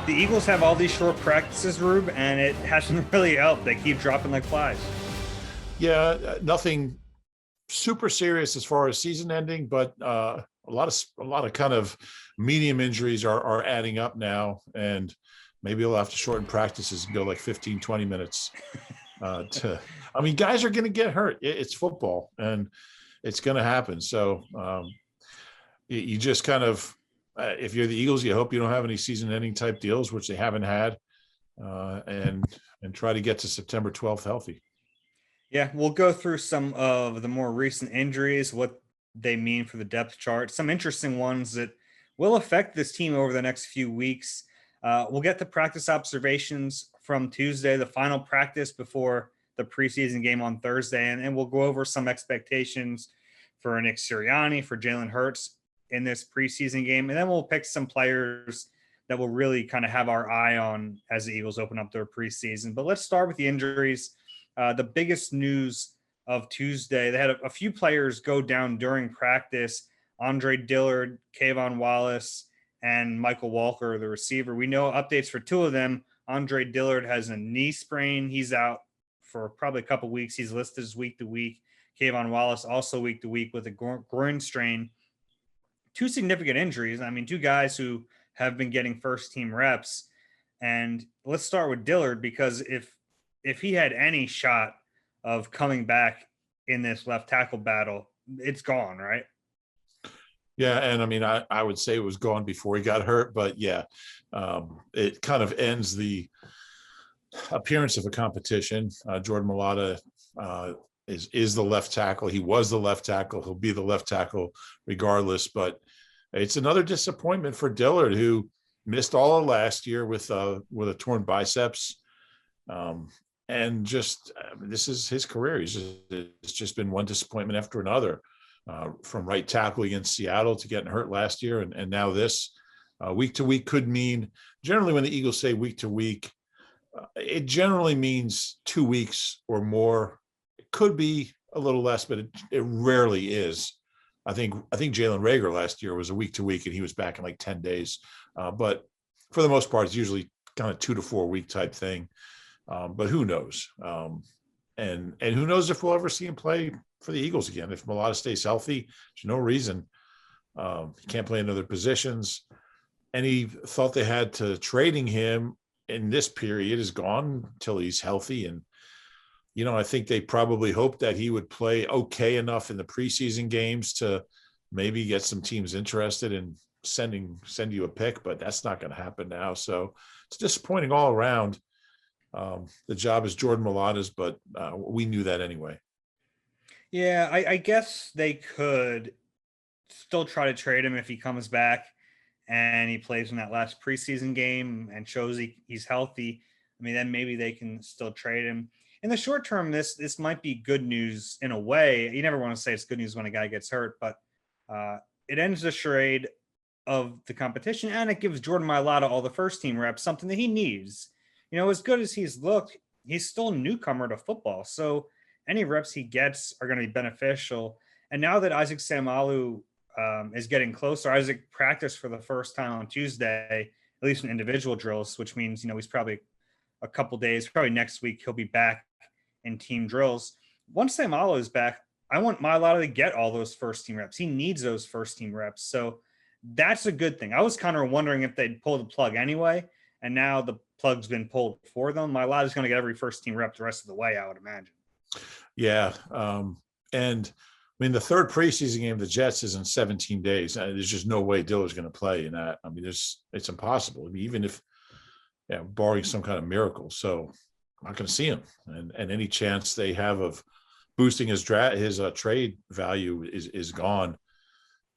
the Eagles have all these short practices, Rube, and it hasn't really helped. They keep dropping like flies. Yeah, nothing super serious as far as season ending, but a lot of kind of medium injuries are adding up now, and maybe we'll have to shorten practices and go like 15, 20 minutes. Guys are going to get hurt. It's football, and it's going to happen. So you just kind of, if you're the Eagles, you hope you don't have any season-ending type deals, which they haven't had, and try to get to September 12th healthy. Yeah, we'll go through some of the more recent injuries, what they mean for the depth chart, some interesting ones that will affect this team over the next few weeks. We'll get the practice observations from Tuesday, the final practice before the preseason game on Thursday, and we'll go over some expectations for Nick Sirianni, for Jalen Hurts in this preseason game, and then we'll pick some players that will really kind of have our eye on as the Eagles open up their preseason. But let's start with the injuries. The biggest news of Tuesday, they had a few players go down during practice. Andre Dillard, Kayvon Wallace, and Michael Walker, the receiver. We know updates for two of them. Andre Dillard has a knee sprain. He's out for probably a couple weeks. He's listed as week to week. Kayvon Wallace also week to week with a groin strain. Two significant injuries. I mean, two guys who have been getting first team reps. And let's start with Dillard, because if he had any shot of coming back in this left tackle battle, it's gone, right? Yeah, and I would say it was gone before he got hurt, but yeah, it kind of ends the appearance of a competition. Jordan Mailata is the left tackle. He was the left tackle. He'll be the left tackle regardless. But it's another disappointment for Dillard, who missed all of last year with a torn biceps. And this is his career. It's just been one disappointment after another, from right tackle against Seattle to getting hurt last year. And now this week to week could mean, generally when the Eagles say week to week, it generally means 2 weeks or more. It could be a little less, but it rarely is. I think Jalen Reagor last year was a week to week and he was back in like 10 days. But for the most part, it's usually kind of 2 to 4 week type thing. But who knows? And who knows if we'll ever see him play for the Eagles again. If Mailata stays healthy, there's no reason he can't play in other positions. Any thought they had to trading him in this period is gone until he's healthy. And, I think they probably hoped that he would play okay enough in the preseason games to maybe get some teams interested in send you a pick, but that's not going to happen now. So it's disappointing all around. The job is Jordan Mailata's, but we knew that anyway. Yeah, I guess they could still try to trade him if he comes back and he plays in that last preseason game and shows he's healthy. I mean, then maybe they can still trade him. In the short term, this might be good news in a way. You never want to say it's good news when a guy gets hurt, but it ends the charade of the competition, and it gives Jordan Mailata all the first team reps, something that he needs. As good as he's looked, he's still a newcomer to football. So any reps he gets are going to be beneficial. And now that Isaac Seumalo is getting closer, Isaac practiced for the first time on Tuesday, at least in individual drills, which means, he's probably a couple days, probably next week, he'll be back in team drills. Once Seumalo is back, I want Mailata to get all those first team reps. He needs those first team reps. So that's a good thing. I was kind of wondering if they'd pull the plug anyway. And now the plug's been pulled for them. Mailata's going to get every first team rep the rest of the way, I would imagine. Yeah. And the third preseason game of the Jets is in 17 days. There's just no way Dillard's going to play in that. It's impossible. Even if, barring some kind of miracle. So I'm not going to see him. And any chance they have of boosting his trade value is gone,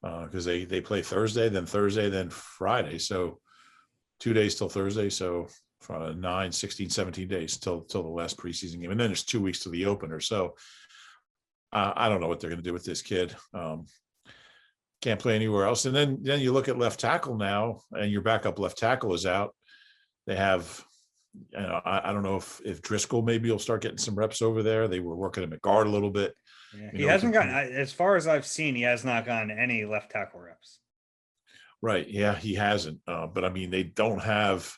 because they play Thursday, then Friday. So 2 days till Thursday. So 9, 16, 17 days till the last preseason game. And then there's 2 weeks to the opener. So I don't know what they're going to do with this kid. Can't play anywhere else. And then you look at left tackle now, and your backup left tackle is out. They have, I don't know if Driscoll maybe will start getting some reps over there. They were working him at guard a little bit. Yeah, he hasn't gotten, as far as I've seen, he has not gotten any left tackle reps. Right. Yeah, he hasn't. But they don't have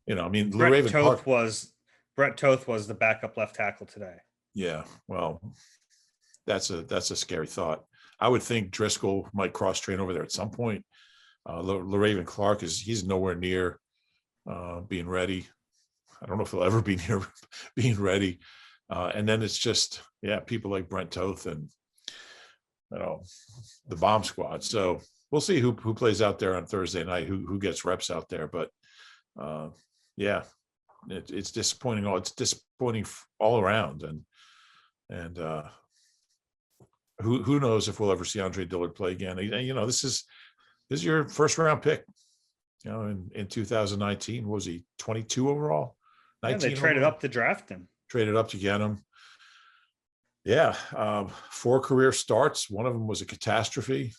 I mean, Raven Clark. Brett Toth was the backup left tackle today. Yeah, well, that's a scary thought. I would think Driscoll might cross train over there at some point. Raven Clark he's nowhere near being ready. I don't know if he'll ever be near being ready. And then it's just, people like Brent Toth and, the bomb squad. So we'll see who plays out there on Thursday night, who gets reps out there. But it's disappointing. It's disappointing all around. And who knows if we'll ever see Andre Dillard play again. This is your first round pick. In 2019, was he 22 overall? Yeah, they traded up to draft him. Traded up to get him. Yeah, 4 career starts. One of them was a catastrophe.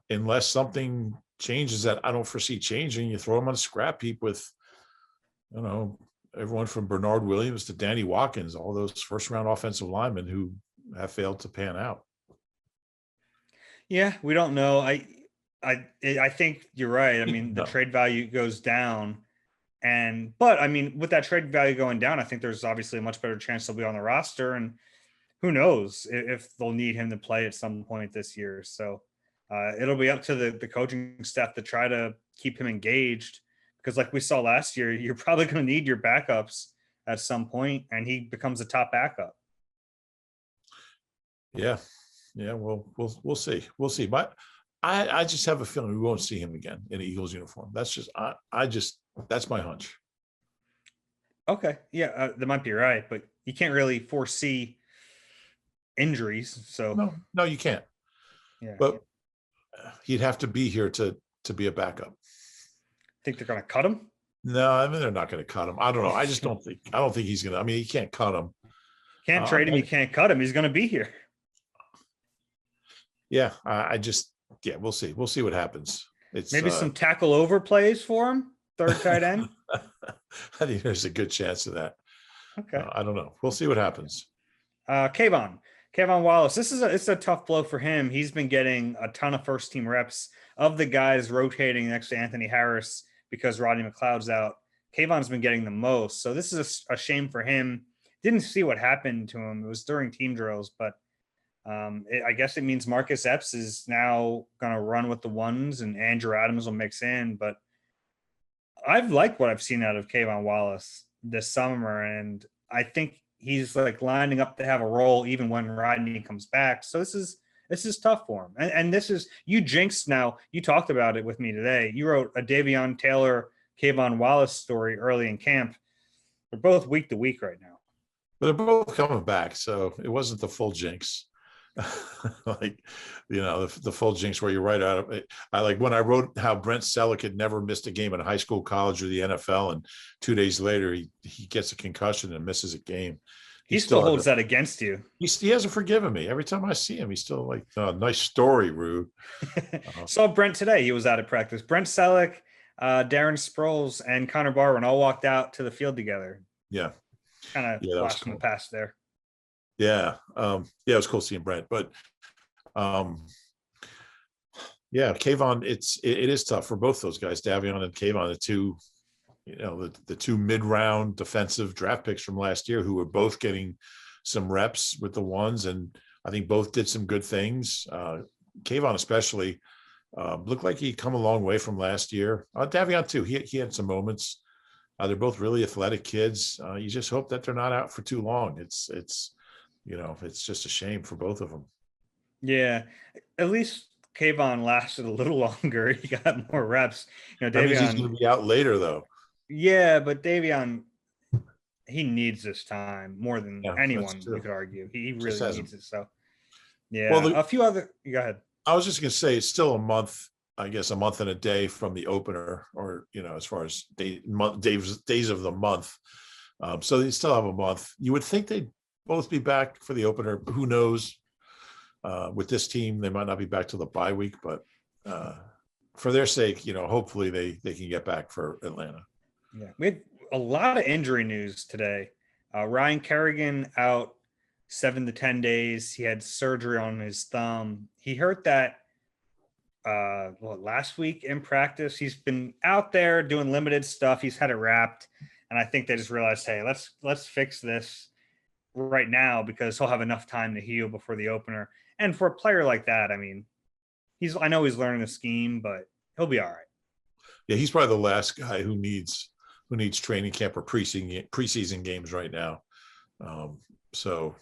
Unless something changes that I don't foresee changing, you throw him on a scrap heap with, everyone from Bernard Williams to Danny Watkins, all those first round offensive linemen who have failed to pan out. Yeah, we don't know. I think you're right. I mean, the trade value goes down. But I mean, with that trade value going down, I think there's obviously a much better chance he'll be on the roster. And who knows if they'll need him to play at some point this year. So it'll be up to the coaching staff to try to keep him engaged. Because like we saw last year, you're probably going to need your backups at some point, and he becomes a top backup. Yeah. We'll see. We'll see. But I just have a feeling we won't see him again in an Eagles uniform. That's just that's my hunch. Okay. Yeah, that might be right, but you can't really foresee injuries. So no, you can't. Yeah. But he'd have to be here to be a backup. Think they're going to cut him? No, I mean, they're not going to cut him. I don't know. I don't think he's going to. I mean, you can't cut him. Can't trade him. You can't cut him. He's going to be here. Yeah, we'll see. We'll see what happens. It's maybe some tackle over plays for him. Third tight end. I think there's a good chance of that. Okay. I don't know. We'll see what happens. Kayvon Wallace. It's a tough blow for him. He's been getting a ton of first team reps of the guys rotating next to Anthony Harris because Rodney McLeod's out. Kayvon's been getting the most. So this is a shame for him. Didn't see what happened to him. It was during team drills, but I guess it means Marcus Epps is now going to run with the ones and Andrew Adams will mix in. But I've liked what I've seen out of Kayvon Wallace this summer. And I think he's like lining up to have a role even when Rodney comes back. So this is tough for him. And this is, you jinxed now. You talked about it with me today. You wrote a Davion Taylor, Kayvon Wallace story early in camp. They're both week to week right now. But they're both coming back. So it wasn't the full jinx. The full jinx where you're right out of it. I like when I wrote how Brent Selleck had never missed a game in high school, college, or the NFL, and 2 days later he gets a concussion and misses a game. He still holds that against you. He hasn't forgiven me. Every time I see him, he's still like, nice story, Rube. Saw Brent today. He was out of practice. Brent Selleck, Darren Sproles, and Connor Barwin all walked out to the field together. Yeah. Kind of flashed in the past there. Yeah. It was cool seeing Brent, but Kayvon, it is tough for both those guys, Davion and Kayvon, the two mid-round defensive draft picks from last year who were both getting some reps with the ones. And I think both did some good things. Kayvon especially looked like he'd come a long way from last year. Davion too. He had some moments. They're both really athletic kids. You just hope that they're not out for too long. It's just a shame for both of them. Yeah, at least Kayvon lasted a little longer. He got more reps. Davion, he's going to be out later though. Yeah, but Davion, he needs this time more than anyone. You could argue he really needs it. So, yeah. Well, a few other. Go ahead. I was just going to say it's still a month. I guess a month and a day from the opener, or as far as days of the month. So they still have a month. You would think they'd both be back for the opener. Who knows? With this team, they might not be back till the bye week, but for their sake, hopefully they can get back for Atlanta. Yeah, we had a lot of injury news today. Ryan Kerrigan out 7 to 10 days. He had surgery on his thumb. He hurt that last week in practice. He's been out there doing limited stuff. He's had it wrapped, and I think they just realized, hey, let's fix this right now because he'll have enough time to heal before the opener. And for a player like that, I mean, I know he's learning the scheme, but he'll be all right. Yeah, he's probably the last guy who needs training camp or preseason games right now. So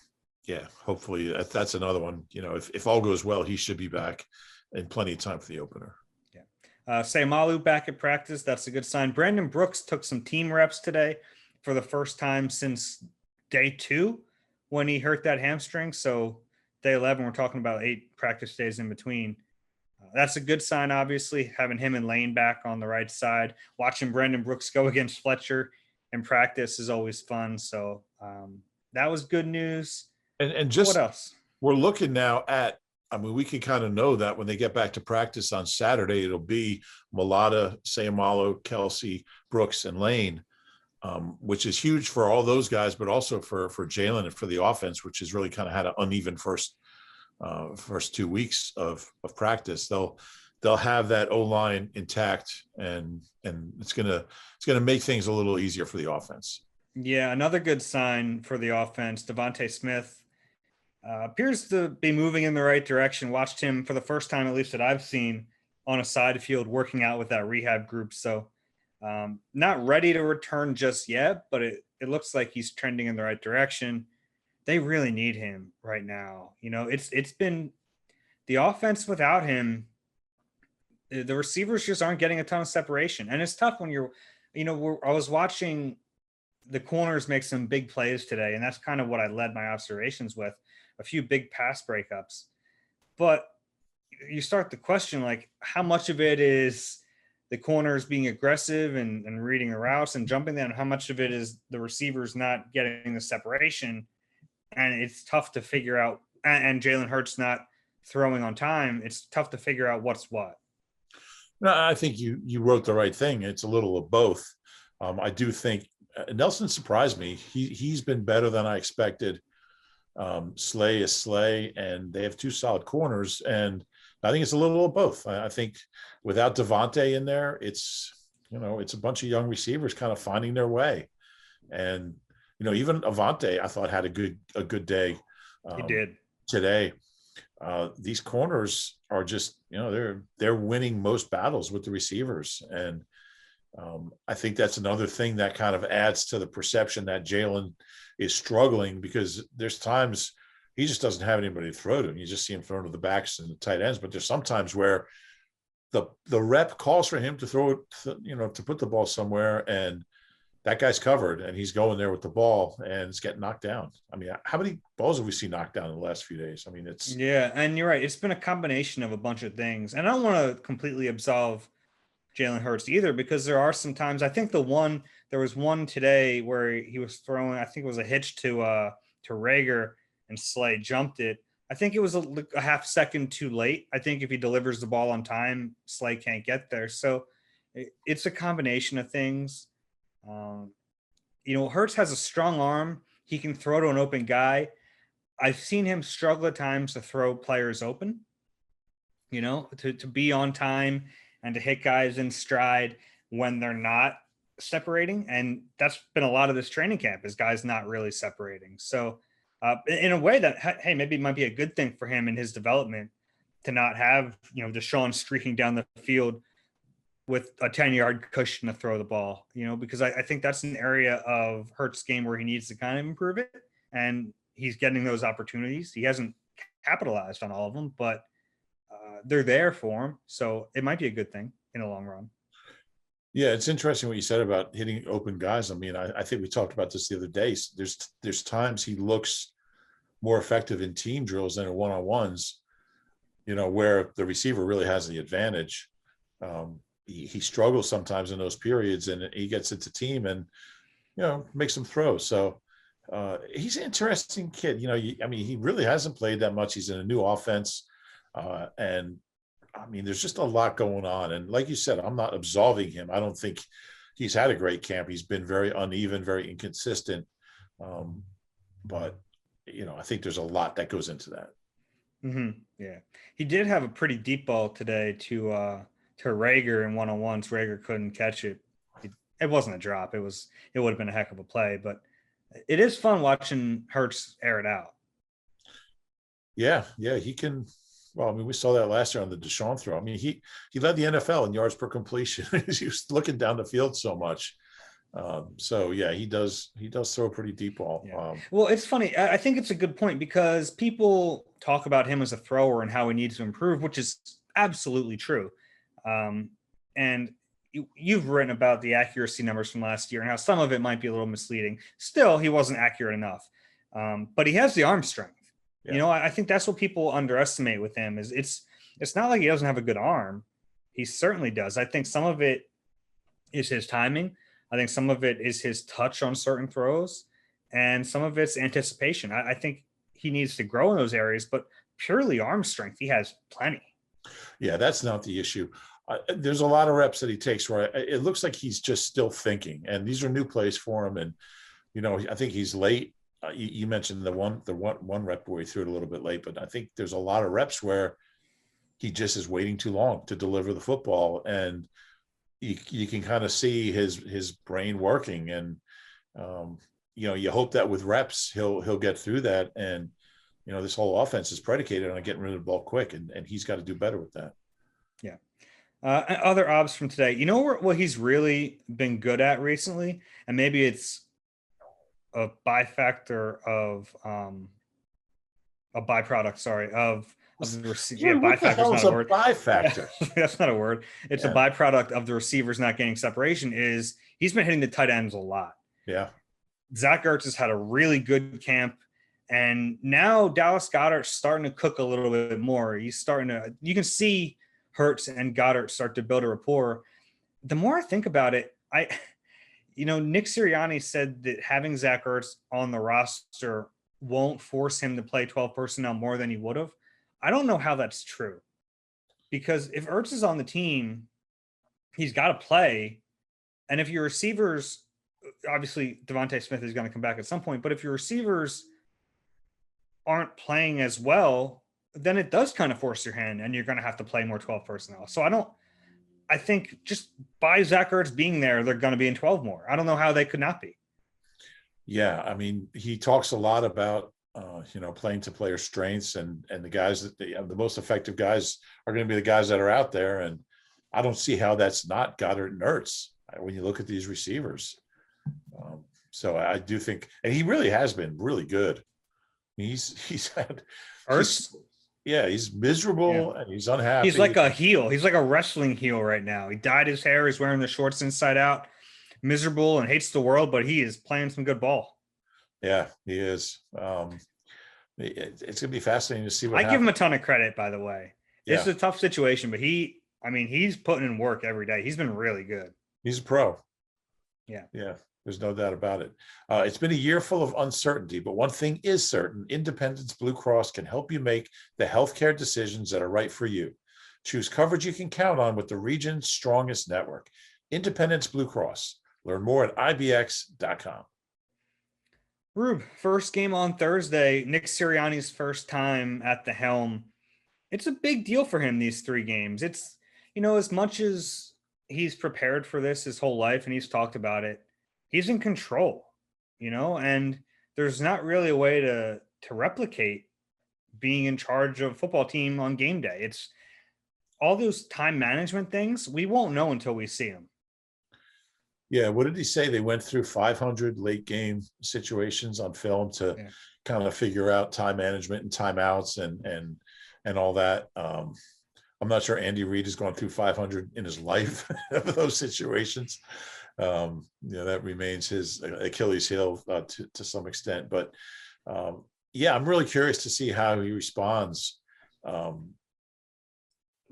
yeah, hopefully that's another one. You know, if all goes well, he should be back in plenty of time for the opener. Yeah. Sayamalu back at practice. That's a good sign. Brandon Brooks took some team reps today for the first time since day 2 when he hurt that hamstring. So day 11, we're talking about 8 practice days in between. That's a good sign, obviously, having him and Lane back on the right side. Watching Brandon Brooks go against Fletcher in practice is always fun. So that was good news. And just what else? We're looking now at, I mean, we can kind of know that when they get back to practice on Saturday, it'll be Mulata, Sayamalo, Kelsey, Brooks, and Lane, which is huge for all those guys, but also for Jalen and for the offense, which has really kind of had an uneven first 2 weeks of practice. They'll have that O-line intact, and it's gonna make things a little easier for the offense. Yeah, another good sign for the offense. Devontae Smith appears to be moving in the right direction. Watched him for the first time, at least that I've seen, on a side field working out with that rehab group. So not ready to return just yet, but it looks like he's trending in the right direction. They really need him right now. You know, it's been the offense without him. The receivers just aren't getting a ton of separation, and it's tough when you're, I was watching the corners make some big plays today, and that's kind of what I led my observations with, a few big pass breakups. But you start to question, like, how much of it is the corners being aggressive and reading the routes and jumping them, and how much of it is the receivers not getting the separation. And it's tough to figure out, and Jalen Hurts not throwing on time. It's tough to figure out what's what. No, I think you wrote the right thing. It's a little of both. I do think Nelson surprised me. He's been better than I expected. Slay is Slay, and they have 2 solid corners, and I think it's a little of both. I think without Devontae in there, it's a bunch of young receivers kind of finding their way, and even Avante, I thought, had a good day. He did today. These corners are just, they're winning most battles with the receivers, and I think that's another thing that kind of adds to the perception that Jalen is struggling, because there's times he just doesn't have anybody to throw to. You just see him throwing to the backs and the tight ends, but there's sometimes where the rep calls for him to throw it, to put the ball somewhere, and that guy's covered and he's going there with the ball and it's getting knocked down. I mean, how many balls have we seen knocked down in the last few days? I mean, yeah, and you're right. It's been a combination of a bunch of things. And I don't want to completely absolve Jalen Hurts either, because there are some times, I think there was one today where he was throwing, I think it was a hitch to Rager, and Slay jumped it. I think it was a half second too late. I think if he delivers the ball on time, Slay can't get there. So it's a combination of things. Hurts has a strong arm. He can throw to an open guy. I've seen him struggle at times to throw players open, to be on time and to hit guys in stride when they're not separating. And that's been a lot of this training camp, is guys not really separating. So in a way that, hey, maybe it might be a good thing for him in his development to not have, Deshaun streaking down the field with a 10-yard cushion to throw the ball, because I think that's an area of Hurts' game where he needs to kind of improve it. And he's getting those opportunities. He hasn't capitalized on all of them, but they're there for him. So it might be a good thing in the long run. Yeah, it's interesting what you said about hitting open guys. I mean, I think we talked about this the other day. There's times he looks more effective in team drills than in one-on-ones, where the receiver really has the advantage. He struggles sometimes in those periods, and he gets into team and, makes them throw. So he's an interesting kid. He really hasn't played that much. He's in a new offense. And I mean, there's just a lot going on. And like you said, I'm not absolving him. I don't think he's had a great camp. He's been very uneven, very inconsistent. But, I think there's a lot that goes into that. Yeah, he did have a pretty deep ball today to Rager in one-on-ones. Rager couldn't catch it. It wasn't a drop. It would have been a heck of a play, but it is fun watching Hurts air it out. Yeah, he can. Well, I mean, we saw that last year on the Deshaun throw. I mean, he led the NFL in yards per completion. He was looking down the field so much. So yeah, he does throw a pretty deep ball. Yeah. Well, it's funny. I think it's a good point because people talk about him as a thrower and how he needs to improve, which is absolutely true. And you've written about the accuracy numbers from last year and how some of it might be a little misleading. Still, he wasn't accurate enough. But he has the arm strength. Yeah. You know, I think that's what people underestimate with him is it's not like he doesn't have a good arm. He certainly does. I think some of it is his timing. I think some of it is his touch on certain throws, and some of it's anticipation. I think he needs to grow in those areas, but purely arm strength, he has plenty. Yeah, that's not the issue. There's a lot of reps that he takes where it looks like he's just still thinking, and these are new plays for him. And you know, I think he's late. You mentioned the one rep where he threw it a little bit late, but I think there's a lot of reps where he just is waiting too long to deliver the football, and you can kind of see his brain working. And you know, you hope that with reps he'll get through that. And you know, this whole offense is predicated on getting rid of the ball quick, and he's got to do better with that. Yeah. Other obs from today, you know what he's really been good at recently, and maybe it's a byproduct of the receiver. Yeah, byfactor is not a word. Byfactor. That's not a word. It's a byproduct of the receivers not getting separation. Is he's been hitting the tight ends a lot. Yeah. Zach Ertz has had a really good camp, and now Dallas Goedert's starting to cook a little bit more. He's starting to. You can see Hurts and Goddard start to build a rapport. The more I think about it, Nick Sirianni said that having Zach Ertz on the roster won't force him to play 12 personnel more than he would have. I don't know how that's true, because if Ertz is on the team, he's got to play. And if your receivers, obviously Devontae Smith is going to come back at some point, but if your receivers aren't playing as well, then it does kind of force your hand and you're going to have to play more 12 personnel. So I think just by Zach Ertz being there, they're going to be in 12 more. I don't know how they could not be. Yeah. I mean, he talks a lot about, playing to player strengths, and the guys that the most effective guys are going to be the guys that are out there. And I don't see how that's not Goddard and Ertz when you look at these receivers. So I do think, and he really has been really good. He's had Ertz. He's miserable and he's unhappy. He's like a heel. He's like a wrestling heel right now. He dyed his hair. He's wearing the shorts inside out, miserable and hates the world, but he is playing some good ball. Yeah, he is. It's going to be fascinating to see what happens. Give him a ton of credit, by the way. This is a tough situation, but he's putting in work every day. He's been really good. He's a pro. Yeah. There's no doubt about it. It's been a year full of uncertainty, but one thing is certain: Independence Blue Cross can help you make the healthcare decisions that are right for you. Choose coverage you can count on with the region's strongest network. Independence Blue Cross. Learn more at ibx.com. Rube, first game on Thursday, Nick Sirianni's first time at the helm. It's a big deal for him, these 3 games. It's, as much as he's prepared for this his whole life and he's talked about it, he's in control, and there's not really a way to replicate being in charge of a football team on game day. It's all those time management things. We won't know until we see them. Yeah. What did he say? They went through 500 late game situations on film to kind of figure out time management and timeouts and all that. I'm not sure Andy Reid has gone through 500 in his life of those situations. That remains his Achilles heel to some extent, but I'm really curious to see how he responds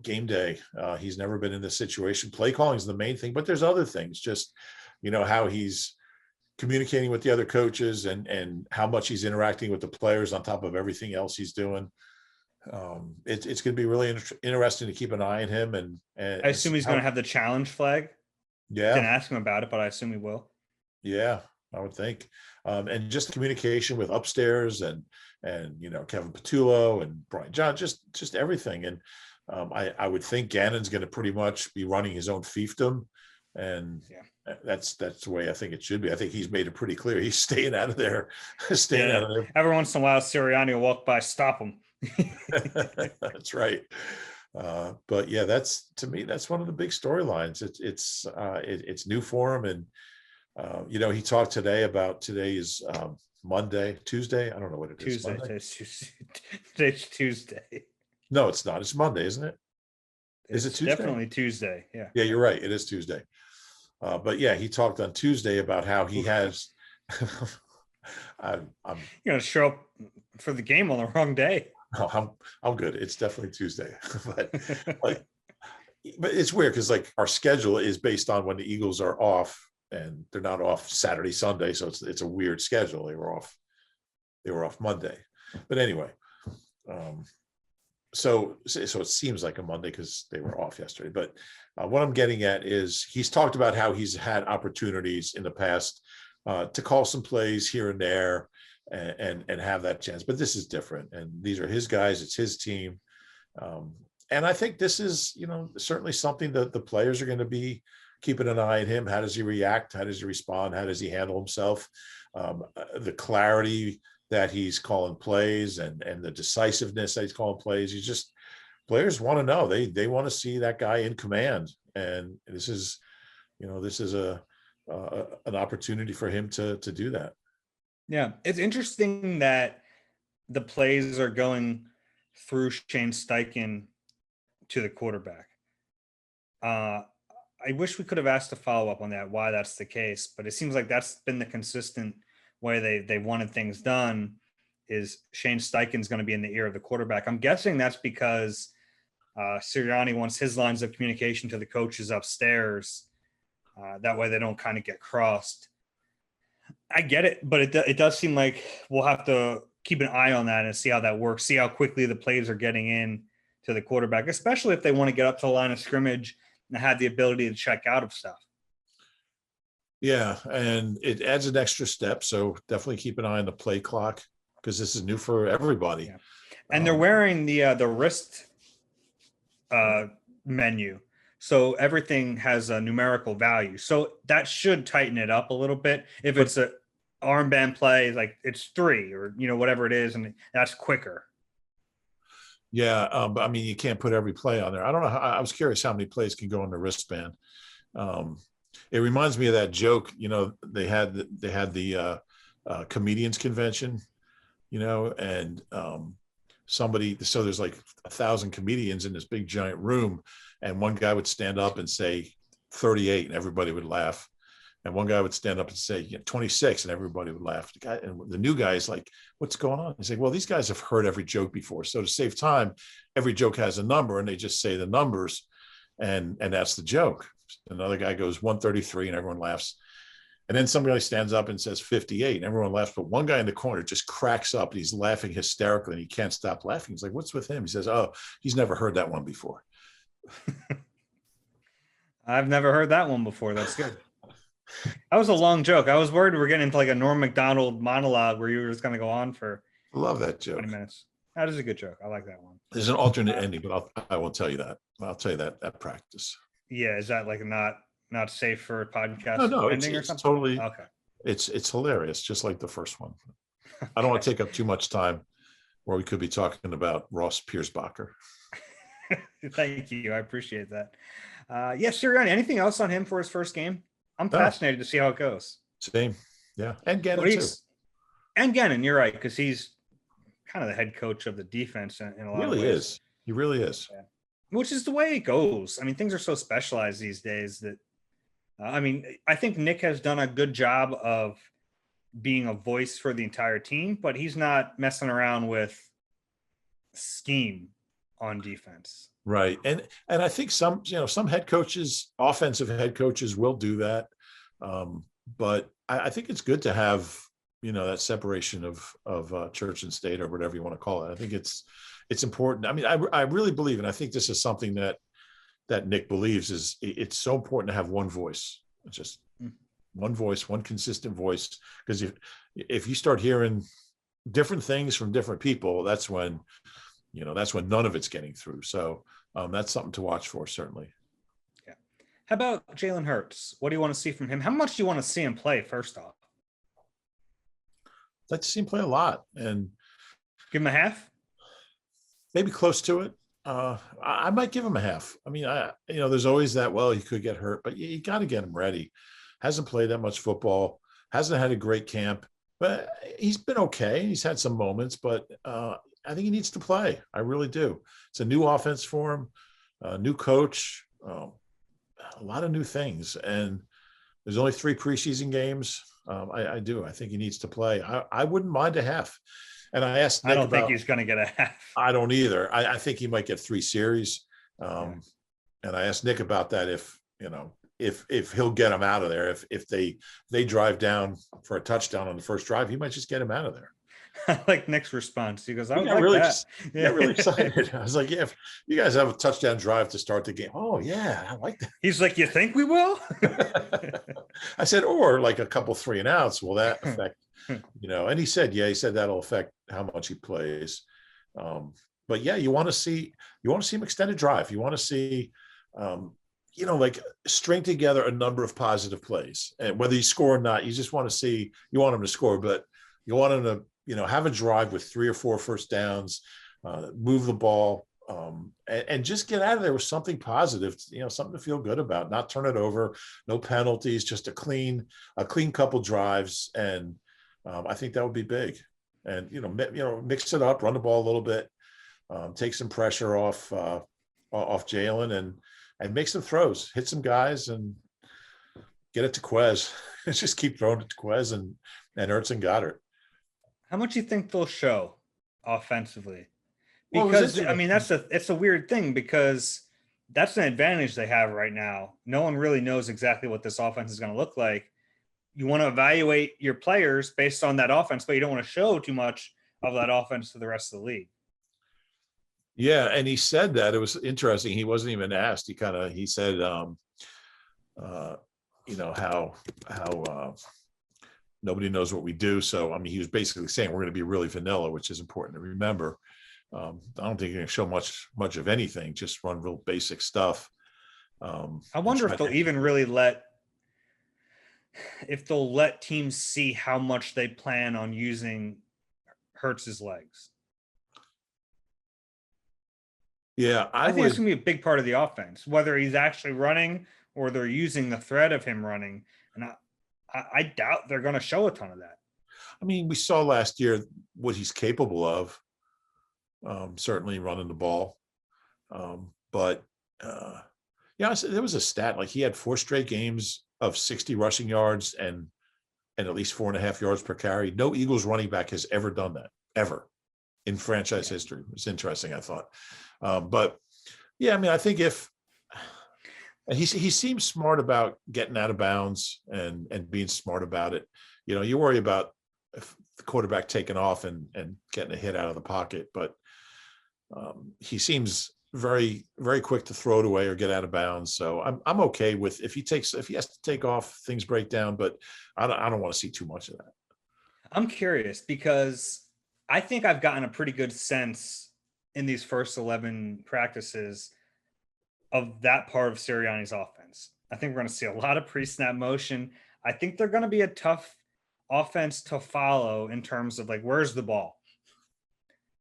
game day. He's never been in this situation. Play calling is the main thing, but there's other things, just how he's communicating with the other coaches and how much he's interacting with the players on top of everything else he's doing. It's going to be really interesting to keep an eye on him, and I assume he's going to have the challenge flag. Yeah. Didn't ask him about it, but I assume he will. Yeah. I would think. And just communication with upstairs and Kevin Patullo and Brian John, just everything. And I would think Gannon's going to pretty much be running his own fiefdom, and that's the way I think it should be. I think he's made it pretty clear he's staying out of there, out of there. Every once in a while, Sirianni will walk by, stop him. That's right. But yeah, to me, that's one of the big storylines. It's new for him, and he talked today is Tuesday. I don't know what it is. Today's Tuesday. No, it's not. It's Monday, isn't it? Is it Tuesday? Definitely Tuesday. Yeah. Yeah, you're right. It is Tuesday. But yeah, he talked on Tuesday about how he has. I'm going to show up for the game on the wrong day. No, I'm good. It's definitely Tuesday, but it's weird because our schedule is based on when the Eagles are off, and they're not off Saturday, Sunday, so it's a weird schedule. They were off Monday, but anyway, so it seems like a Monday because they were off yesterday. But what I'm getting at is he's talked about how he's had opportunities in the past to call some plays here and there. And have that chance, but this is different, and these are his guys, it's his team, and I think this is certainly something that the players are going to be keeping an eye on him. How does he react? How does he respond? How does he handle himself? The clarity that he's calling plays and the decisiveness that he's calling plays. Players want to know. They want to see that guy in command, and this is an opportunity for him to do that. Yeah, it's interesting that the plays are going through Shane Steichen to the quarterback. I wish we could have asked a follow-up on that, why that's the case, but it seems like that's been the consistent way they wanted things done, is Shane Steichen's going to be in the ear of the quarterback. I'm guessing that's because Sirianni wants his lines of communication to the coaches upstairs. That way they don't kind of get crossed. I get it, but it does seem like we'll have to keep an eye on that and see how that works, see how quickly the plays are getting in to the quarterback, especially if they want to get up to the line of scrimmage and have the ability to check out of stuff. Yeah, and it adds an extra step, so definitely keep an eye on the play clock because this is new for everybody. Yeah. And they're wearing the wrist menu. So everything has a numerical value. So that should tighten it up a little bit. If it's a armband play, like it's 3 or, whatever it is, and that's quicker. Yeah. But I mean, you can't put every play on there. I don't know. I was curious how many plays can go on the wristband. It reminds me of that joke, they had the comedians convention, and so there's like 1,000 comedians in this big giant room. And one guy would stand up and say 38 and everybody would laugh. And one guy would stand up and say 26 and everybody would laugh. The new guy is like, what's going on? He's like, well, these guys have heard every joke before. So to save time, every joke has a number and they just say the numbers and that's the joke. Another guy goes 133 and everyone laughs. And then somebody stands up and says 58 and everyone laughs. But one guy in the corner just cracks up and he's laughing hysterically and he can't stop laughing. He's like, what's with him? He says, oh, he's never heard that one before. I've never heard that one before. That's good. That was a long joke. I was worried we were getting into like a Norm Macdonald monologue where you were just going to go on for I love that joke. 20 minutes. That is a good joke. I like that one. There's an alternate ending, but I won't tell you that. I'll tell you that at practice. Yeah. Is that like not safe for a podcast No, ending it's or something? totally Okay. It's hilarious, just like the first one. I don't want to take up too much time where we could be talking about Ross Piersbacher. Thank you. I appreciate that. Sirianni, anything else on him for his first game? I'm fascinated to see how it goes. Same. Yeah. And Gannon too. And Gannon, you're right, because he's kind of the head coach of the defense in a lot of ways. He really is. Yeah. Which is the way it goes. I mean, things are so specialized these days that, I think Nick has done a good job of being a voice for the entire team, but he's not messing around with scheme on defense. Right. And I think some head coaches, offensive head coaches will do that. But I think it's good to have, that separation of church and state or whatever you want to call it. I think it's important. I mean, I really believe, and I think this is something that Nick believes is it's so important to have one voice. It's just one voice, one consistent voice. Because if you start hearing different things from different people, that's when none of it's getting through. So that's something to watch for, certainly. Yeah. How about Jalen Hurts? What do you want to see from him? How much do you want to see him play, first off? I'd like to see him play a lot and Give him a half? maybe close to it. I might give him a half. I mean, there's always that, well, he could get hurt, but you got to get him ready. Hasn't played that much football, hasn't had a great camp, but he's been okay. He's had some moments, but I think he needs to play. I really do. It's a new offense for him, a new coach, a lot of new things. And there's only 3 preseason games. I do. I think he needs to play. I wouldn't mind a half. And I asked Nick I don't think he's going to get a half. I don't either. I think he might get 3 series. And I asked Nick about that if he'll get him out of there. If they drive down for a touchdown on the first drive, he might just get him out of there. I like Nick's response. He goes, I got like really, that. Got really excited. I was like, yeah, if you guys have a touchdown drive to start the game. Oh, yeah, I like that. He's like, you think we will? I said, or like a couple 3 and outs. Will that affect, and he said that'll affect how much he plays. But yeah, you want to see him extended drive. You want to see, like string together a number of positive plays, and whether you score or not, you want him to score, but you want him to, have a drive with 3 or 4 first downs, move the ball, and just get out of there with something positive, something to feel good about, not turn it over, no penalties, just a clean couple drives. And I think that would be big. And, mix it up, run the ball a little bit, take some pressure off Jalen and make some throws, hit some guys and get it to Quez. Just keep throwing it to Quez and Ertz and Goddard. How much do you think they'll show offensively? Because it's a weird thing, because that's an advantage they have right now. No one really knows exactly what this offense is going to look like. You want to evaluate your players based on that offense, but you don't want to show too much of that offense to the rest of the league. Yeah, and he said that. It was interesting. He wasn't even asked. He said, how nobody knows what we do. So, I mean, he was basically saying we're going to be really vanilla, which is important to remember. I don't think you're going to show much of anything, just run real basic stuff. I wonder if they'll even really let teams see how much they plan on using Hurts's legs. Yeah, I think it's going to be a big part of the offense, whether he's actually running or they're using the threat of him running. And I doubt they're going to show a ton of that. I mean, we saw last year what he's capable of, certainly running the ball. But there was a stat, like he had 4 straight games of 60 rushing yards and at least 4.5 yards per carry. No Eagles running back has ever done that, ever, in franchise history. It's interesting, I thought. But yeah, I mean, I think if he seems smart about getting out of bounds and being smart about it. You worry about if the quarterback taking off and getting a hit out of the pocket, but he seems very, very quick to throw it away or get out of bounds. So I'm okay with if he has to take off, things break down, but I don't want to see too much of that. I'm curious because I think I've gotten a pretty good sense in these first 11 practices of that part of Sirianni's offense. I think we're going to see a lot of pre-snap motion. I think they're going to be a tough offense to follow in terms of like, where's the ball?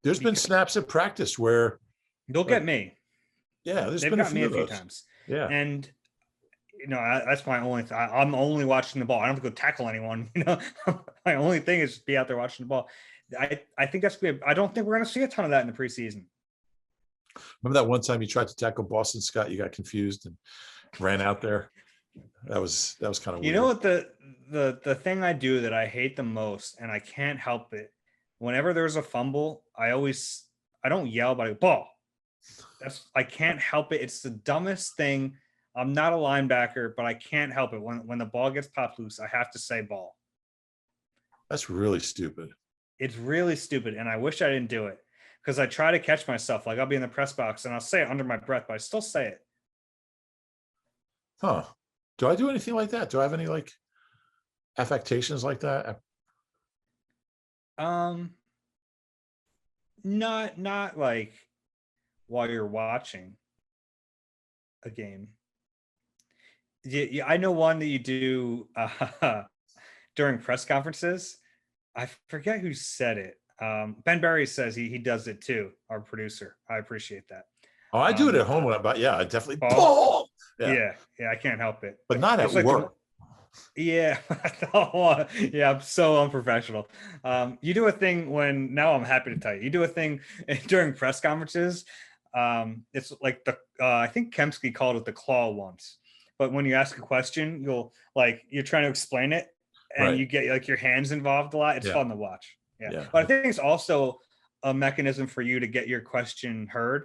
There's been snaps at practice where they'll get me. Yeah, they've got me a few times. Yeah, and that's my only. I'm only watching the ball. I don't have to go tackle anyone. My only thing is just be out there watching the ball. I think that's good. I don't think we're going to see a ton of that in the preseason. Remember that one time you tried to tackle Boston Scott, you got confused and ran out there. That was kind of weird. You know what the thing I do that I hate the most, and I can't help it. Whenever there's a fumble, I don't yell, but I go, ball. I can't help it. It's the dumbest thing. I'm not a linebacker, but I can't help it. When the ball gets popped loose, I have to say ball. That's really stupid. It's really stupid, and I wish I didn't do it because I try to catch myself. Like I'll be in the press box and I'll say it under my breath, but I still say it. Huh? Do I do anything like that? Do I have any like affectations like that? Um, not like while you're watching a game. Yeah, I know one that you do during press conferences. I forget who said it. Ben Barry says he does it too. Our producer. I appreciate that. Oh, I do it at home when I definitely. Paul. Boom! Yeah, Yeah, I can't help it. but not at It's like work. yeah, yeah, I'm so unprofessional. You do a thing when now I'm happy to tell you. You do a thing during press conferences. It's like I think Kempsky called it the claw once. But when you ask a question, you're trying to explain it, and Right. you get like your hands involved a lot. It's Yeah. fun to watch. Yeah, Yeah. but I think it's also a mechanism for you to get your question heard,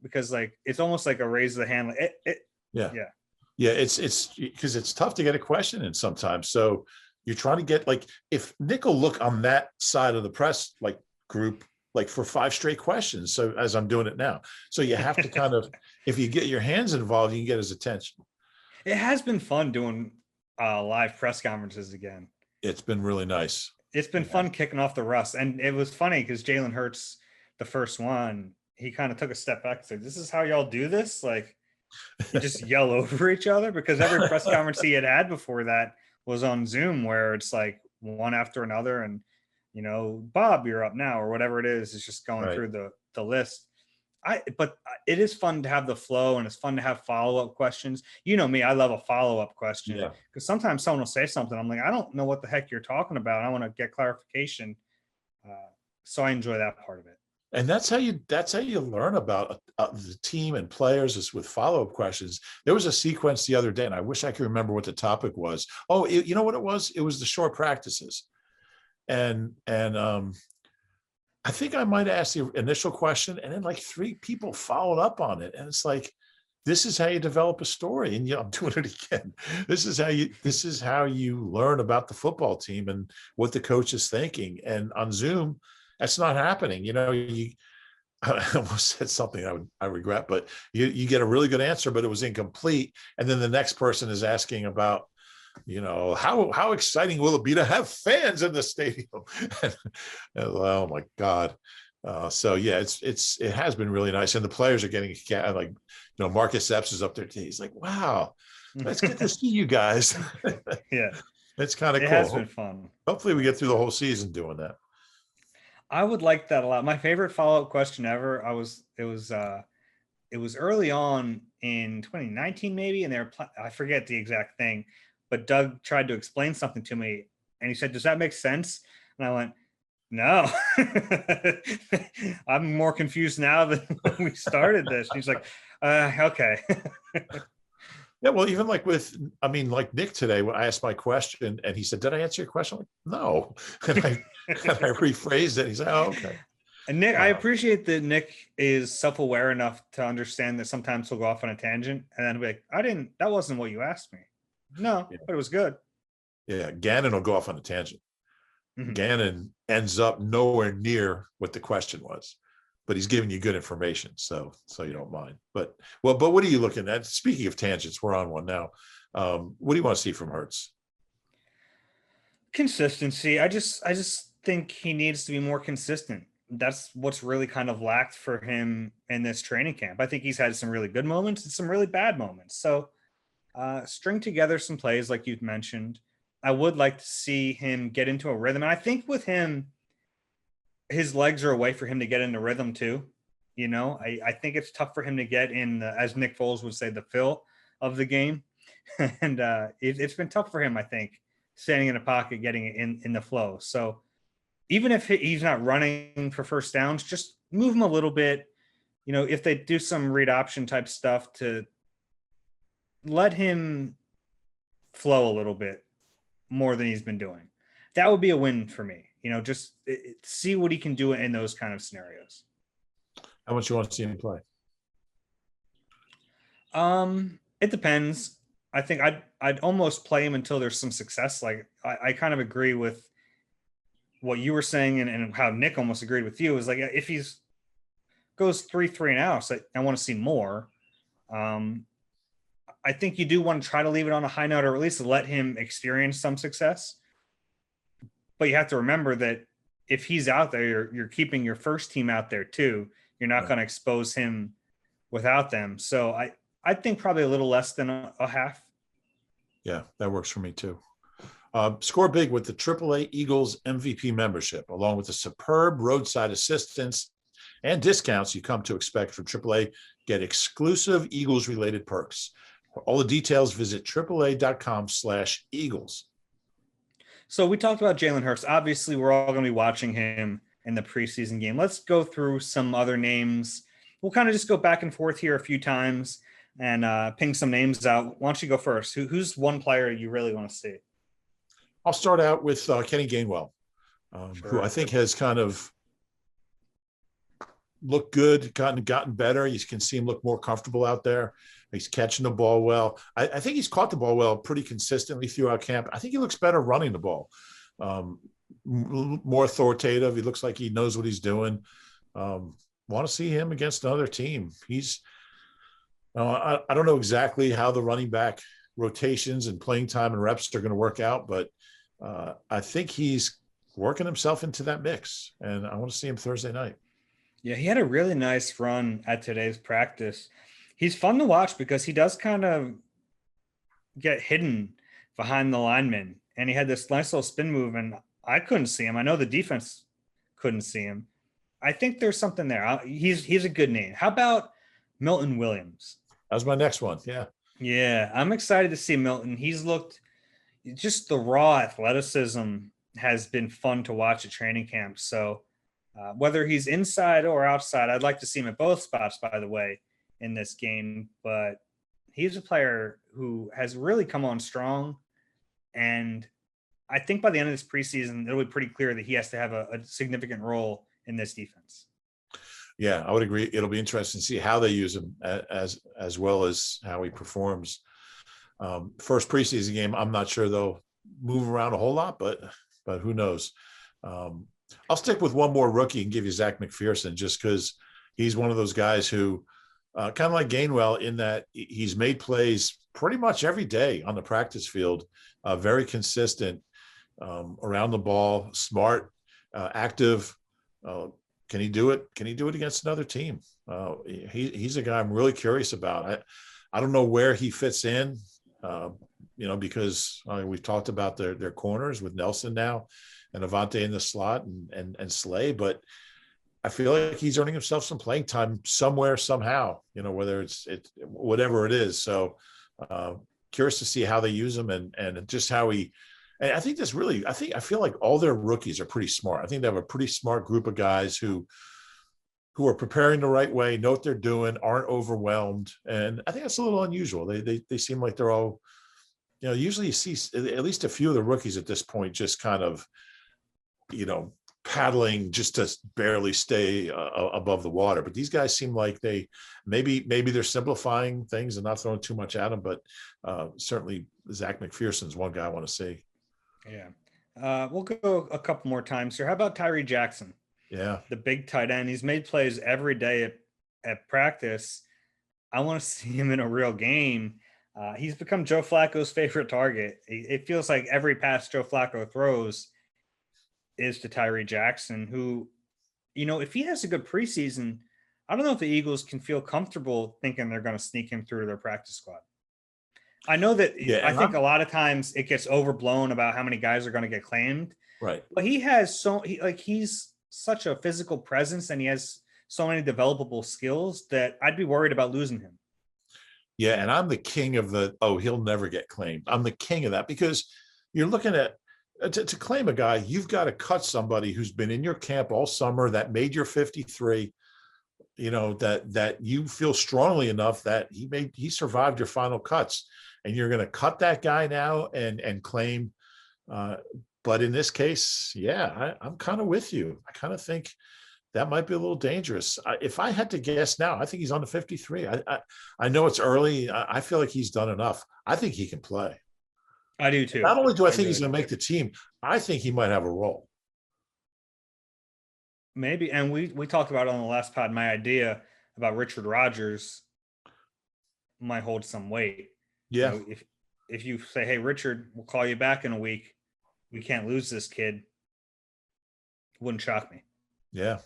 because like it's almost like a raise the hand. Like, Yeah. yeah. Yeah, it's because it's tough to get a question in sometimes. So you're trying to get, like, if Nick will look on that side of the press like group like for 5 straight questions. So as I'm doing it now, so you have to kind of, if you get your hands involved, you can get his attention. It has been fun doing live press conferences again. It's been really nice. It's been Yeah. fun kicking off the rust, and it was funny because Jalen Hurts, the first one, he kind of took a step back and said, "This is how y'all do this? Like, you just yell over each other?" Because every press conference he had before that was on Zoom, where it's like one after another, and Bob, you're up now, or whatever it is. It's just going Right. through the list. But it is fun to have the flow, and it's fun to have follow-up questions. You know me, I love a follow-up question, Yeah. because sometimes someone will say something, I'm like, I don't know what the heck you're talking about. I want to get clarification. Uh, so I enjoy that part of it. And that's how you learn about the team and players, is with follow-up questions. There was a sequence the other day, and I wish I could remember what the topic was. Oh, you know what it was? It was the short practices. And I think I might ask the initial question, and then like 3 people followed up on it. And it's like, this is how you develop a story. And I'm doing it again. This is how you learn about the football team and what the coach is thinking. And on Zoom, that's not happening. I almost said something I regret, but you get a really good answer, but it was incomplete. And then the next person is asking about, how exciting will it be to have fans in the stadium? Oh my God. So yeah, it has been really nice. And the players are getting, like, Marcus Epps is up there today. He's like, wow, it's good to see you guys. Yeah, It's kind of it cool. has been fun. Hopefully we get through the whole season doing that. I would like that a lot. My favorite follow-up question ever. It was early on in 2019 maybe, and I forget the exact thing, but Doug tried to explain something to me, and he said, "Does that make sense?" And I went, "No." I'm more confused now than when we started this. And he's like, "Okay." Yeah, well, even like like Nick today, when I asked my question and he said, "Did I answer your question?" I'm like, "No." And I rephrased it. He's like, "Oh, okay." And Nick, I Uh, appreciate that Nick is self-aware enough to understand that sometimes he'll go off on a tangent and then be like, that wasn't what you asked me. No, yeah, but it was good. yeah. Gannon will go off on a tangent. Mhm. Gannon ends up nowhere near what the question was, but he's giving you good information, so you don't mind. But what are you looking at? Speaking of tangents, we're on one now. What do you want to see from Hurts? Consistency. I just think he needs to be more consistent. That's what's really kind of lacked for him in this training camp. I think he's had some really good moments and some really bad moments. So string together some plays like you've mentioned. I would like to see him get into a rhythm. And I think with him, his legs are a way for him to get into rhythm too. I think it's tough for him to get in, as Nick Foles would say, the fill of the game. And it's been tough for him, I think, standing in a pocket, getting it in the flow. So even if he's not running for first downs, just move him a little bit. If they do some read option type stuff, to let him flow a little bit more than he's been doing, that would be a win for me. Just see what he can do in those kind of scenarios. How much you want to see him play? It depends. I think I'd almost play him until there's some success. Like I kind of agree with what you were saying, and how Nick almost agreed with you, is like, if he's goes 3-3 and out, so I want to see more. I think you do want to try to leave it on a high note, or at least let him experience some success But you have to remember that if he's out there, you're keeping your first team out there too. You're not Right. going to expose him without them. So I think probably a little less than a half. Yeah, that works for me too. Score big with the AAA Eagles MVP membership, along with the superb roadside assistance and discounts you come to expect from AAA. Get exclusive Eagles-related perks. For all the details, visit AAA.com/Eagles. So we talked about Jalen Hurts. Obviously, we're all going to be watching him in the preseason game. Let's go through some other names. We'll kind of just go back and forth here a few times and ping some names out. Why don't you go first? Who's one player you really want to see? I'll start out with Kenny Gainwell, who I think has kind of looked good, gotten better. You can see him look more comfortable out there. He's catching the ball well. I think he's caught the ball well pretty consistently throughout camp. I think he looks better running the ball, more authoritative. He looks like he knows what he's doing. Want to see him against another team. I don't know exactly how the running back rotations and playing time and reps are going to work out, but I think he's working himself into that mix, and I want to see him Thursday night. Yeah, he had a really nice run at today's practice. He's fun to watch because he does kind of get hidden behind the linemen, and he had this nice little spin move, and I couldn't see him. I know the defense couldn't see him. I think there's something there. He's a good name. How about Milton Williams? That was my next one. Yeah. Yeah, I'm excited to see Milton. He's looked just the raw athleticism has been fun to watch at training camp. So whether he's inside or outside, I'd like to see him at both spots, by the way, in this game. But he's a player who has really come on strong. And I think by the end of this preseason, it'll be pretty clear that he has to have a significant role in this defense. Yeah, I would agree. It'll be interesting to see how they use him as well as how he performs. First preseason game, I'm not sure they'll move around a whole lot, but who knows? I'll stick with one more rookie and give you Zach McPherson, just because he's one of those guys who kind of like Gainwell in that he's made plays pretty much every day on the practice field, very consistent around the ball, smart, active. Can he do it? Can he do it against another team? He's a guy I'm really curious about. I don't know where he fits in, because we've talked about their corners with Nelson now and Avante in the slot and Slay, but I feel like he's earning himself some playing time somewhere, somehow, whether it's whatever it is. So curious to see how they use him and just how he. And I think I feel like all their rookies are pretty smart. I think they have a pretty smart group of guys who are preparing the right way, know what they're doing, aren't overwhelmed. And I think that's a little unusual. They seem like they're all, usually you see at least a few of the rookies at this point just kind of, paddling just to barely stay above the water. But these guys seem like maybe they're simplifying things and not throwing too much at them. But certainly Zach McPherson's one guy I want to see. Yeah. We'll go a couple more times here. How about Tyree Jackson? Yeah. The big tight end. He's made plays every day at practice. I want to see him in a real game. He's become Joe Flacco's favorite target. It feels like every pass Joe Flacco throws is to Tyree Jackson, who, if he has a good preseason, I don't know if the Eagles can feel comfortable thinking they're going to sneak him through to their practice squad. I know that I think a lot of times it gets overblown about how many guys are going to get claimed. Right. But he's such a physical presence and he has so many developable skills that I'd be worried about losing him. Yeah. And I'm the king of he'll never get claimed. I'm the king of that because you're looking at to claim a guy, you've got to cut somebody who's been in your camp all summer that made your 53, that you feel strongly enough that he survived your final cuts. And you're going to cut that guy now and claim. But in this case, yeah, I'm kind of with you. I kind of think that might be a little dangerous. If I had to guess now, I think he's on the 53. I know it's early. I feel like he's done enough. I think he can play. I do too. Not only do I think he's going to make the team, I think he might have a role. Maybe. And we talked about it on the last pod, my idea about Richard Rodgers might hold some weight. Yeah. If you say, hey, Richard, we'll call you back in a week. We can't lose this kid. Wouldn't shock me. Yeah,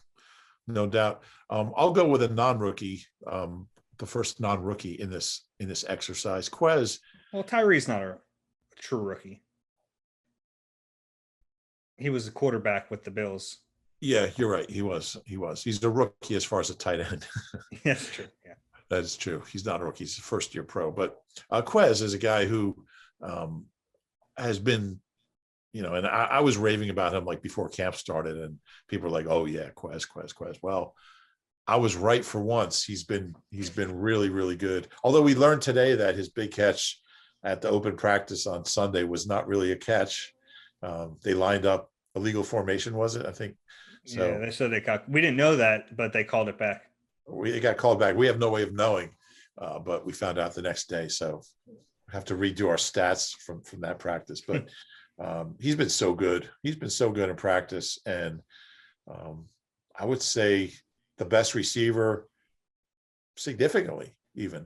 no doubt. I'll go with a non-rookie, the first non-rookie in this exercise. Quez. Well, Tyree's not a true rookie. He was a quarterback with the Bills. Yeah, you're right. He was. He's a rookie as far as a tight end. That's true. Yeah. That is true. He's not a rookie. He's a first-year pro. But Quez is a guy who has been, and I was raving about him like before camp started, and people were like, "Oh yeah, Quez." Well, I was right for once. He's been really, really good. Although we learned today that his big catch at the open practice on Sunday was not really a catch. They lined up illegal formation, was it? I think. So yeah, they said we didn't know that, but they called it back. It got called back. We have no way of knowing, but we found out the next day. So we have to redo our stats from that practice. But he's been so good. He's been so good in practice, and I would say the best receiver significantly, even.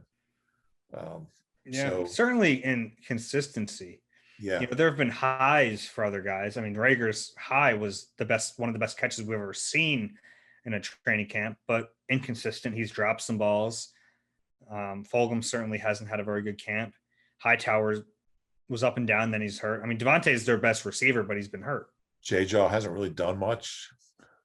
Certainly in consistency. Yeah. There have been highs for other guys. I mean, Rager's high was one of the best catches we've ever seen in a training camp, but inconsistent. He's dropped some balls. Fulgham certainly hasn't had a very good camp. Hightower was up and down, then he's hurt. I mean, Devontae is their best receiver, but he's been hurt. J-Jaw hasn't really done much,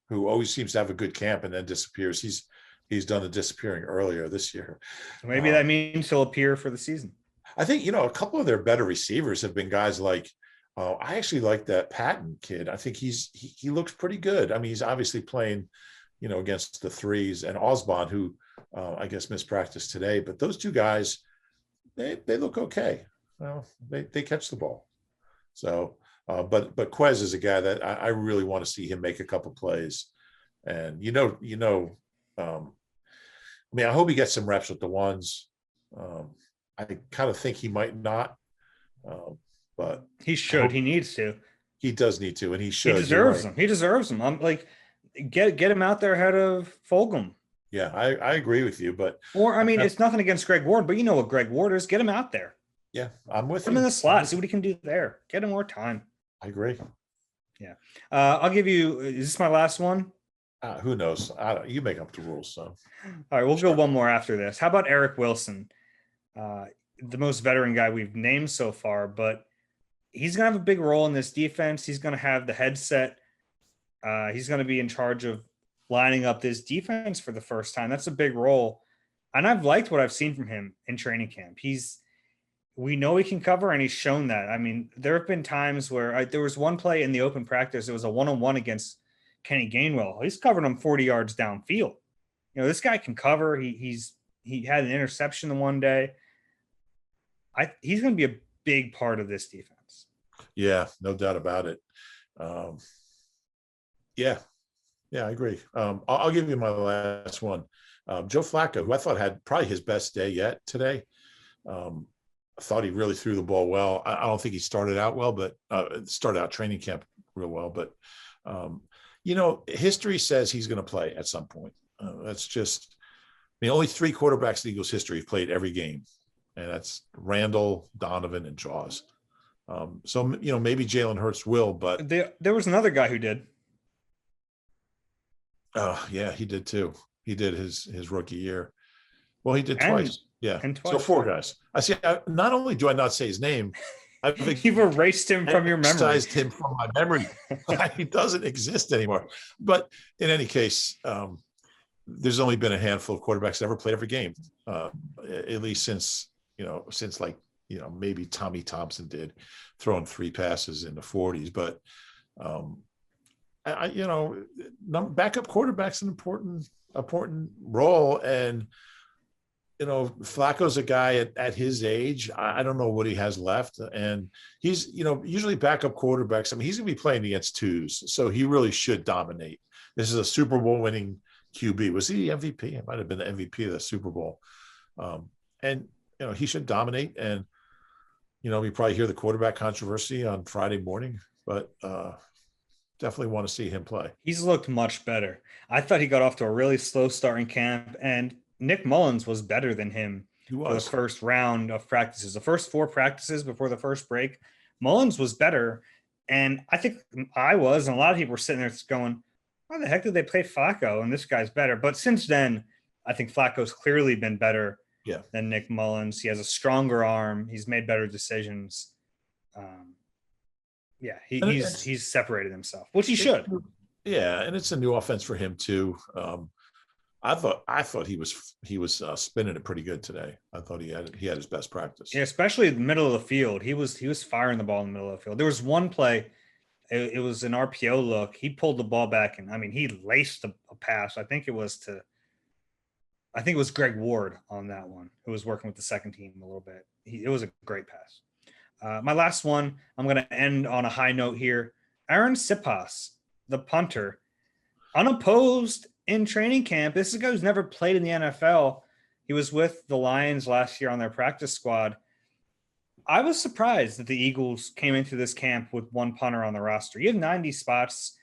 who always seems to have a good camp and then disappears. He's done the disappearing earlier this year. Maybe that means he'll appear for the season. I think, a couple of their better receivers have been guys like, I actually like that Patton kid. I think he looks pretty good. I mean, he's obviously playing, against the threes, and Osborne, who I guess missed practice today, but those two guys, they look okay. Well, they catch the ball. So, but Quez is a guy that I really want to see him make a couple plays. And, I hope he gets some reps with the ones. I kind of think he might not, but he should. He needs to. He does need to, and he should. He deserves them. He deserves them. I'm like, get him out there ahead of Fulgham. Yeah, I agree with you, but it's nothing against Greg Ward, but you know what Greg Ward is. Get him out there. Yeah, I'm with him in the slot. See what he can do there. Get him more time. I agree. Yeah, I'll give you. Is this my last one? Who knows? You make up the rules. So, all right, we'll go one more after this. How about Eric Wilson? The most veteran guy we've named so far, but he's going to have a big role in this defense. He's going to have the headset. He's going to be in charge of lining up this defense for the first time. That's a big role. And I've liked what I've seen from him in training camp. We know he can cover, and he's shown that. I mean, there have been times where there was one play in the open practice. It was a one-on-one against Kenny Gainwell. He's covered him 40 yards downfield. This guy can cover. He had an interception the one day. He's going to be a big part of this defense. Yeah, no doubt about it. Yeah, I agree. I'll give you my last one. Joe Flacco, who I thought had probably his best day yet today. I thought he really threw the ball well. I don't think he started out well, but started out training camp real well. But, history says he's going to play at some point. That's just – only 3 quarterbacks in Eagles history have played every game, and that's Randall, Donovan, and Jaws. So, maybe Jalen Hurts will, but – there was another guy who did. Oh, yeah, he did too. He did his rookie year. Well, he did twice. Yeah. And twice. So 4 guys. I see. Not only do I not say his name, you've erased him from your memory. Excised him from my memory. He doesn't exist anymore. But in any case, there's only been a handful of quarterbacks that ever played every game, at least since maybe Tommy Thompson did, throwing 3 passes in the 40s. But backup quarterback's an important role, and Flacco's a guy at his age. I don't know what he has left, and he's usually backup quarterbacks. I mean, he's going to be playing against 2s, so he really should dominate. This is a Super Bowl winning QB. Was he the MVP? It might have been the MVP of the Super Bowl, and he should dominate. And we probably hear the quarterback controversy on Friday morning, but definitely want to see him play. He's looked much better. I thought he got off to a really slow start in camp, and Nick Mullins was better than him for the first round of practices. The first 4 practices before the first break, Mullins was better. And I think I was, and a lot of people were sitting there going, Why the heck did they play Flacco? And this guy's better. But since then, I think Flacco's clearly been better Yeah. than Nick Mullins. He has a stronger arm. He's made better decisions. Um, yeah, he's separated himself, which he should. Yeah, and it's a new offense for him too. I thought he was spinning it pretty good today. I thought he had his best practice. Yeah, especially in the middle of the field. He was firing the ball in the middle of the field. There was one play, it was an RPO look. He pulled the ball back, and I mean, he laced a pass. I think it was Greg Ward on that one, who was working with the second team a little bit. It was a great pass. My last one, I'm going to end on a high note here. Aaron Sipas, the punter, unopposed in training camp. This is a guy who's never played in the NFL. He was with the Lions last year on their practice squad. I was surprised that the Eagles came into this camp with one punter on the roster. You have 90 spots.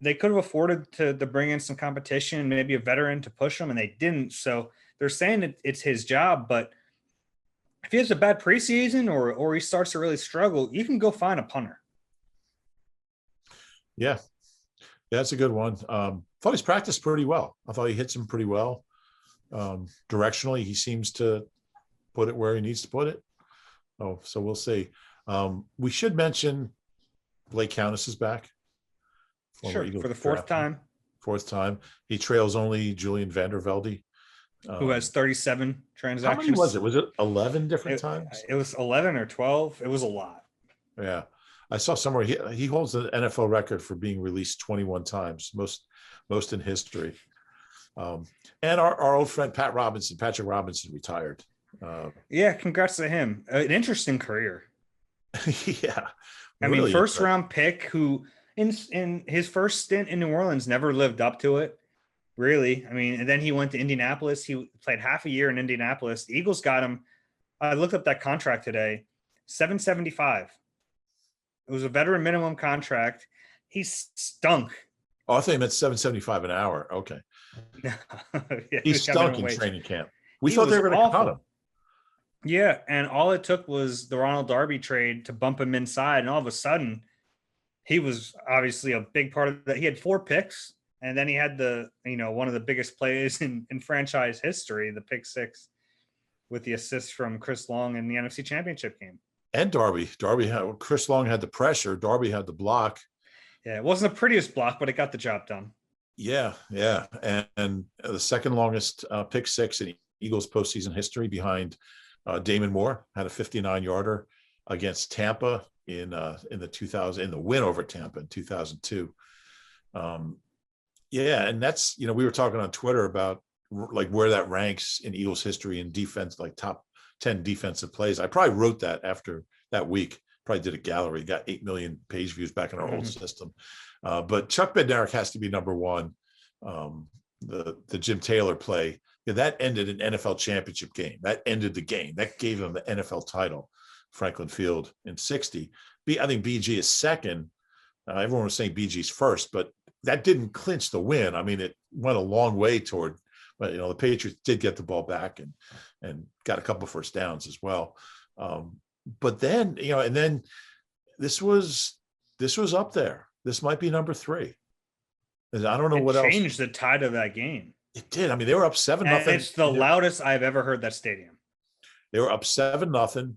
They could have afforded to bring in some competition, maybe a veteran to push them, and they didn't. So they're saying it's his job, but if he has a bad preseason or he starts to really struggle, you can go find a punter. Yeah, that's a good one. Thought he's practiced pretty well. I thought he hits him pretty well. Directionally, he seems to put it where he needs to put it. Oh, so we'll see. We should mention Blake Countess is back. Sure, for the fourth time. Fourth time. He trails only Julian Vandervelde. Who has 37 transactions. How many was it? Was it 11 different times? It was 11 or 12. It was a lot. Yeah. I saw somewhere he holds the NFL record for being released 21 times, most in history. And our old friend Patrick Robinson retired. Yeah, congrats to him. An interesting career. Yeah. I mean, first round pick who in his first stint in New Orleans never lived up to it. Really. I mean, and then he went to Indianapolis. He played half a year in Indianapolis. The Eagles got him. I looked up that contract today, $775. It was a veteran minimum contract. He stunk. Oh, I thought he meant $775 an hour. Okay. Yeah, he stunk in training camp. We thought they were going to cut him. Yeah, and all it took was the Ronald Darby trade to bump him inside, and all of a sudden, he was obviously a big part of that. He had 4 picks, and then he had one of the biggest plays in franchise history, the pick 6, with the assist from Chris Long in the NFC Championship game. And Darby had Chris Long had the pressure. Darby had the block. Yeah, it wasn't the prettiest block, but it got the job done. Yeah. And the second longest pick 6 in Eagles postseason history behind Damon Moore, had a 59-yarder against Tampa in the win over Tampa in 2002. Yeah, and that's we were talking on Twitter about like where that ranks in Eagles history in defense, like top 10 defensive plays. I probably wrote that after that week. Probably did a gallery, got 8 million page views back in our old system. But Chuck Bednarik has to be number one. The Jim Taylor play, that ended an NFL championship game. That ended the game. That gave him the NFL title, Franklin Field in 60. I think BG is second. Everyone was saying BG's first, but that didn't clinch the win. I mean, it went a long way toward, but the Patriots did get the ball back and got a couple of first downs as well. But then, and then this was up there. This might be number 3. I don't know what else changed the tide of that game. It did. I mean, they were up 7-0. It's the loudest I've ever heard that stadium. They were up 7-0,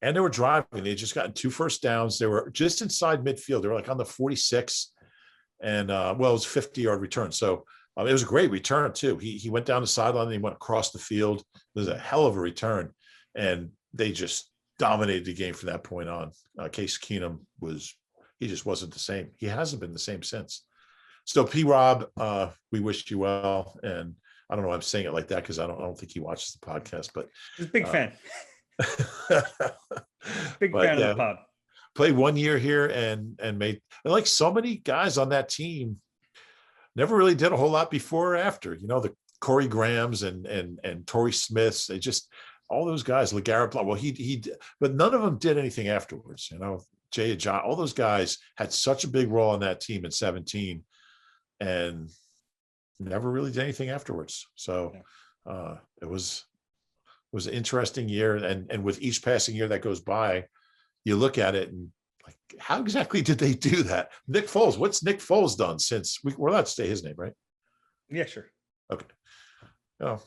and they were driving. They had just gotten 2 first downs. They were just inside midfield. They were like on the 46, and it was a 50-yard return. So it was a great return too. He went down the sideline and he went across the field. It was a hell of a return, and they just dominated the game from that point on. Case Keenum he just wasn't the same. He hasn't been the same since. So P-Rob, we wish you well. And I don't know why I'm saying it like that because I don't think he watches the podcast, but he's a big fan. Big fan of the pod. Played 1 year here and made, like so many guys on that team, never really did a whole lot before or after. The Corey Grahams and Torrey Smiths. They just, all those guys, LeGarrette, well, he but none of them did anything afterwards. Jay Ajay, all those guys had such a big role on that team in 17 and never really did anything afterwards. So it was an interesting year. And with each passing year that goes by, you look at it and Like, how exactly did they do that? Nick Foles, what's Nick Foles done since we're allowed to say his name, right? Yeah, sure. Okay. Oh,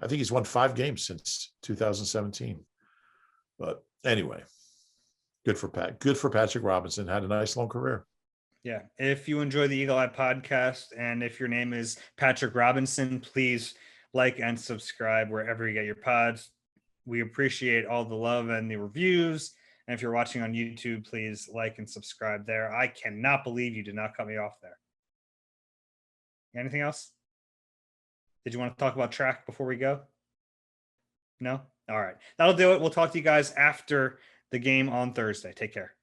I think he's won 5 games since 2017. But anyway, good for Pat. Good for Patrick Robinson. Had a nice long career. Yeah. If you enjoy the Eagle Eye podcast and if your name is Patrick Robinson, please like and subscribe wherever you get your pods. We appreciate all the love and the reviews. And if you're watching on YouTube, please like and subscribe there. I cannot believe you did not cut me off there. Anything else? Did you want to talk about track before we go? No? All right. That'll do it. We'll talk to you guys after the game on Thursday. Take care.